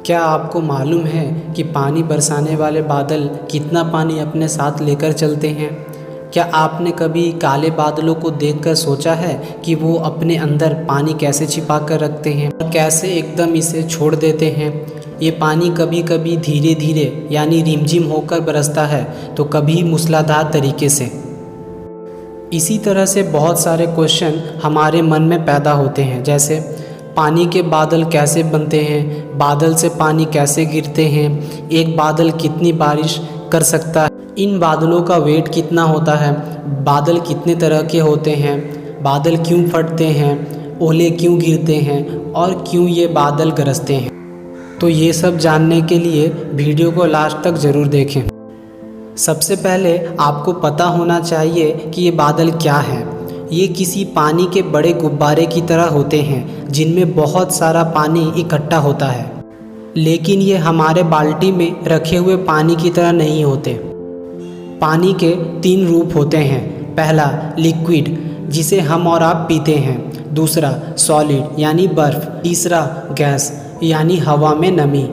क्या आपको मालूम है कि पानी बरसाने वाले बादल कितना पानी अपने साथ लेकर चलते हैं? क्या आपने कभी काले बादलों को देखकर सोचा है कि वो अपने अंदर पानी कैसे छिपा कर रखते हैं और कैसे एकदम इसे छोड़ देते हैं? ये पानी कभी कभी धीरे धीरे यानी रिमझिम होकर बरसता है तो कभी मूसलाधार तरीके से। इसी तरह से बहुत सारे क्वेश्चन हमारे मन में पैदा होते हैं, जैसे पानी के बादल कैसे बनते हैं, बादल से पानी कैसे गिरते हैं, एक बादल कितनी बारिश कर सकता है, इन बादलों का वेट कितना होता है, बादल कितने तरह के होते हैं, बादल क्यों फटते हैं, ओले क्यों गिरते हैं और क्यों ये बादल गरजते हैं। तो ये सब जानने के लिए वीडियो को लास्ट तक ज़रूर देखें। सबसे पहले आपको पता होना चाहिए कि ये बादल क्या हैं। ये किसी पानी के बड़े गुब्बारे की तरह होते हैं जिनमें बहुत सारा पानी इकट्ठा होता है, लेकिन ये हमारे बाल्टी में रखे हुए पानी की तरह नहीं होते। पानी के 3 रूप होते हैं। पहला लिक्विड, जिसे हम और आप पीते हैं। दूसरा सॉलिड यानी बर्फ़। तीसरा गैस यानी हवा में नमी।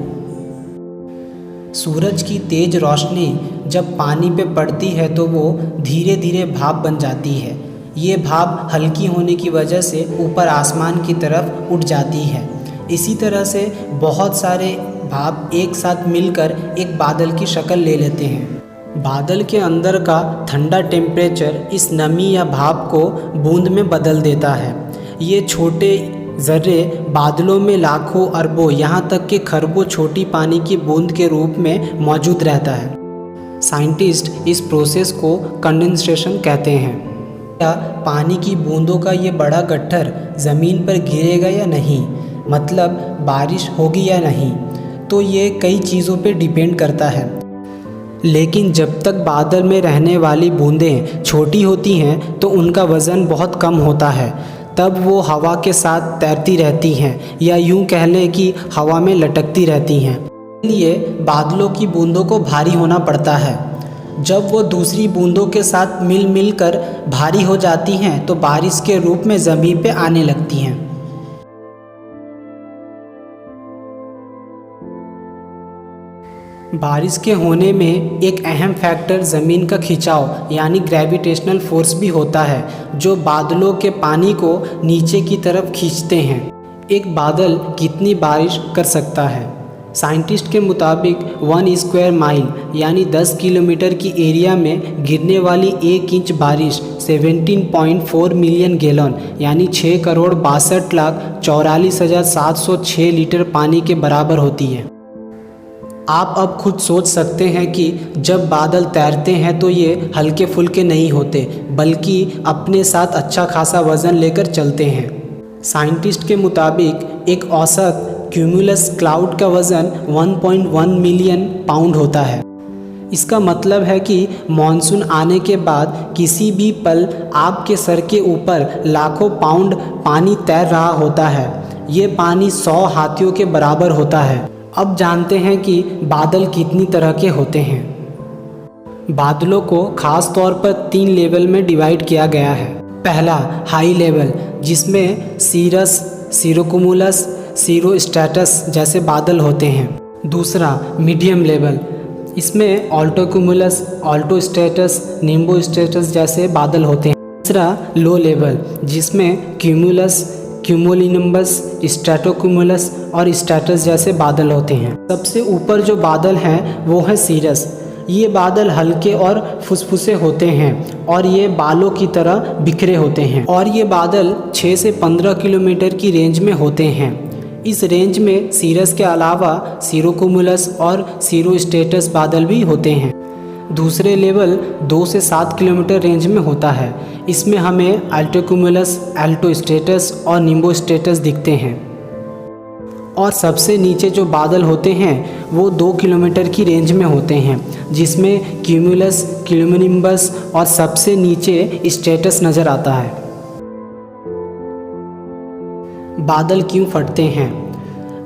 सूरज की तेज़ रोशनी जब पानी पे पड़ती है तो वो धीरे धीरे भाप बन जाती है। ये भाप हल्की होने की वजह से ऊपर आसमान की तरफ उठ जाती है। इसी तरह से बहुत सारे भाप एक साथ मिलकर एक बादल की शक्ल ले लेते हैं। बादल के अंदर का ठंडा टेम्परेचर इस नमी या भाप को बूंद में बदल देता है। ये छोटे ज़र्रे बादलों में लाखों अरबों यहाँ तक कि खरबों छोटी पानी की बूंद के रूप में मौजूद रहता है। साइंटिस्ट इस प्रोसेस को कंडेंसेशन कहते हैं। क्या पानी की बूंदों का ये बड़ा गट्ठर ज़मीन पर गिरेगा या नहीं, मतलब बारिश होगी या नहीं, तो ये कई चीज़ों पे डिपेंड करता है। लेकिन जब तक बादल में रहने वाली बूंदें छोटी होती हैं तो उनका वज़न बहुत कम होता है। तब वो हवा के साथ तैरती रहती हैं या यूं कह लें कि हवा में लटकती रहती हैं। इसलिए बादलों की बूंदों को भारी होना पड़ता है। जब वो दूसरी बूंदों के साथ मिल कर भारी हो जाती हैं तो बारिश के रूप में ज़मीन पे आने लगती हैं। बारिश के होने में एक अहम फैक्टर ज़मीन का खिंचाव यानी ग्रेविटेशनल फोर्स भी होता है, जो बादलों के पानी को नीचे की तरफ खींचते हैं। एक बादल कितनी बारिश कर सकता है? साइंटिस्ट के मुताबिक 1 स्क्वायर माइल यानी 10 किलोमीटर की एरिया में गिरने वाली 1 इंच बारिश 17.4 मिलियन गैलन यानी 6,62,44,706 लीटर पानी के बराबर होती है। आप अब खुद सोच सकते हैं कि जब बादल तैरते हैं तो ये हल्के फुल्के नहीं होते, बल्कि अपने साथ अच्छा खासा वज़न लेकर चलते हैं। साइंटिस्ट के मुताबिक एक औसत क्यूमुलस क्लाउड का वज़न 1.1 मिलियन पाउंड होता है। इसका मतलब है कि मॉनसून आने के बाद किसी भी पल आपके सर के ऊपर लाखों पाउंड पानी तैर रहा होता है। ये पानी 100 हाथियों के बराबर होता है। अब जानते हैं कि बादल कितनी तरह के होते हैं। बादलों को खास तौर पर 3 लेवल में डिवाइड किया गया है। पहला हाई लेवल, जिसमें सीरस, सीरोकुमुलस, सीरोस्ट्रैटस जैसे बादल होते हैं। दूसरा मीडियम लेवल, इसमें ऑल्टोकुमुलस, ऑल्टोस्ट्रैटस, निम्बोस्ट्रैटस जैसे बादल होते हैं। तीसरा लो लेवल, जिसमें क्यूमुलस, क्यूमुलिनिम्बस, स्ट्रैटोकुमुलस और स्ट्रैटस जैसे बादल होते हैं। सबसे ऊपर जो बादल हैं वो है सीरस। ये बादल हल्के और फुसफुसे होते हैं और ये बालों की तरह बिखरे होते हैं और ये बादल 6 से 15 किलोमीटर की रेंज में होते हैं। इस रेंज में सीरस के अलावा सीरोकुमुलस और सीरोस्ट्रैटस बादल भी होते हैं। दूसरे लेवल 2 से 7 किलोमीटर रेंज में होता है। इसमें हमें अल्टोकुमुलस, अल्टोस्ट्रैटस और निम्बोस्ट्रैटस दिखते हैं। और सबसे नीचे जो बादल होते हैं वो 2 किलोमीटर की रेंज में होते हैं, जिसमें क्यूमुलस, क्यूमुनिम्बस और सबसे नीचे स्ट्रैटस नज़र आता है। बादल क्यों फटते हैं?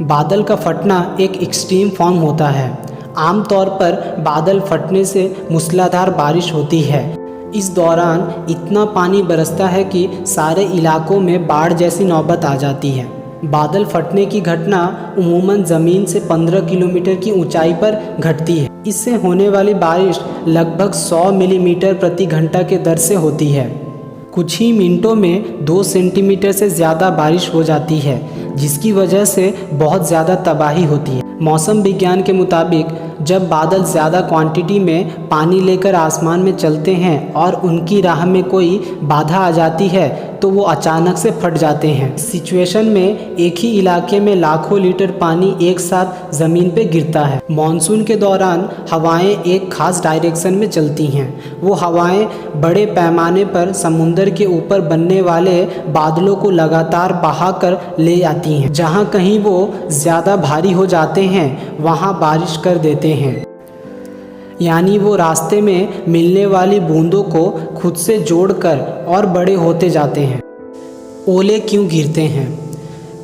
बादल का फटना एक एक्सट्रीम फॉर्म होता है। आमतौर पर बादल फटने से मूसलाधार बारिश होती है। इस दौरान इतना पानी बरसता है कि सारे इलाकों में बाढ़ जैसी नौबत आ जाती है। बादल फटने की घटना उमूमन ज़मीन से 15 किलोमीटर की ऊंचाई पर घटती है। इससे होने वाली बारिश लगभग 100 मिलीमीटर प्रति घंटा के दर से होती है। कुछ ही मिनटों में 2 सेंटीमीटर से ज़्यादा बारिश हो जाती है, जिसकी वजह से बहुत ज़्यादा तबाही होती है। मौसम विज्ञान के मुताबिक जब बादल ज़्यादा क्वांटिटी में पानी लेकर आसमान में चलते हैं और उनकी राह में कोई बाधा आ जाती है तो वो अचानक से फट जाते हैं। इस सिचुएशन में एक ही इलाके में लाखों लीटर पानी एक साथ ज़मीन पे गिरता है। मॉनसून के दौरान हवाएं एक खास डायरेक्शन में चलती हैं। वो हवाएं बड़े पैमाने पर समुंदर के ऊपर बनने वाले बादलों को लगातार बहाकर ले आती हैं। जहाँ कहीं वो ज़्यादा भारी हो जाते हैं वहाँ बारिश कर देते हैं, यानी वो रास्ते में मिलने वाली बूंदों को खुद से जोड़कर और बड़े होते जाते हैं। ओले क्यों गिरते हैं?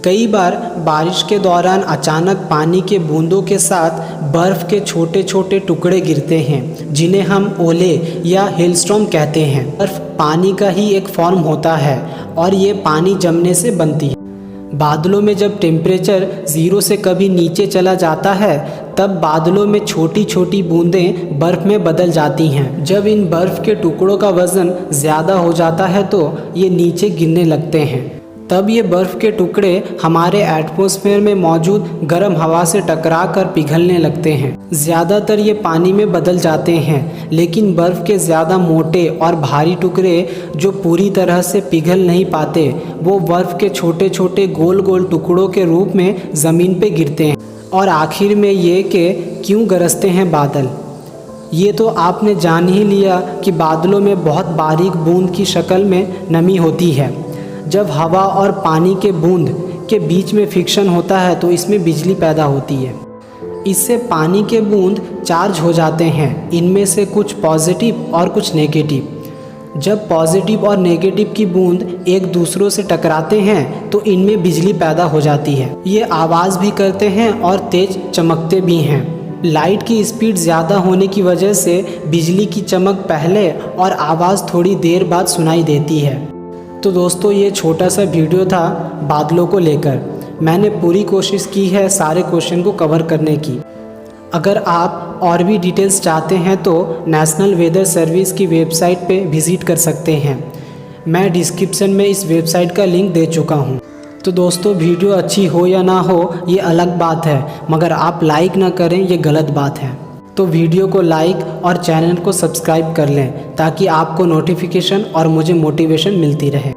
कई बार बारिश के दौरान अचानक पानी के बूंदों के साथ बर्फ़ के छोटे छोटे टुकड़े गिरते हैं, जिन्हें हम ओले या हेलस्टॉर्म कहते हैं। बर्फ़ पानी का ही एक फॉर्म होता है और ये पानी जमने से बनती है। बादलों में जब टेम्परेचर 0 से कभी नीचे चला जाता है तब बादलों में छोटी छोटी बूंदें बर्फ़ में बदल जाती हैं। जब इन बर्फ़ के टुकड़ों का वज़न ज़्यादा हो जाता है तो ये नीचे गिरने लगते हैं। तब ये बर्फ़ के टुकड़े हमारे एटमॉस्फेयर में मौजूद गर्म हवा से टकरा कर पिघलने लगते हैं। ज़्यादातर ये पानी में बदल जाते हैं, लेकिन बर्फ़ के ज़्यादा मोटे और भारी टुकड़े जो पूरी तरह से पिघल नहीं पाते वो बर्फ़ के छोटे छोटे गोल गोल टुकड़ों के रूप में ज़मीन पे गिरते हैं। और आखिर में ये कि क्यों गरजते हैं बादल, ये तो आपने जान ही लिया कि बादलों में बहुत बारीक बूंद की शक्ल में नमी होती है। जब हवा और पानी के बूंद के बीच में फ्रिक्शन होता है तो इसमें बिजली पैदा होती है। इससे पानी के बूंद चार्ज हो जाते हैं, इनमें से कुछ पॉजिटिव और कुछ नेगेटिव। जब पॉजिटिव और नेगेटिव की बूंद एक दूसरों से टकराते हैं तो इनमें बिजली पैदा हो जाती है। ये आवाज़ भी करते हैं और तेज चमकते भी हैं। लाइट की स्पीड ज़्यादा होने की वजह से बिजली की चमक पहले और आवाज़ थोड़ी देर बाद सुनाई देती है। तो दोस्तों, ये छोटा सा वीडियो था बादलों को लेकर। मैंने पूरी कोशिश की है सारे क्वेश्चन को कवर करने की। अगर आप और भी डिटेल्स चाहते हैं तो नेशनल वेदर सर्विस की वेबसाइट पे विज़िट कर सकते हैं। मैं डिस्क्रिप्शन में इस वेबसाइट का लिंक दे चुका हूँ। तो दोस्तों, वीडियो अच्छी हो या ना हो ये अलग बात है, मगर आप लाइक ना करें ये गलत बात है। तो वीडियो को लाइक और चैनल को सब्सक्राइब कर लें ताकि आपको नोटिफिकेशन और मुझे मोटिवेशन मिलती रहे।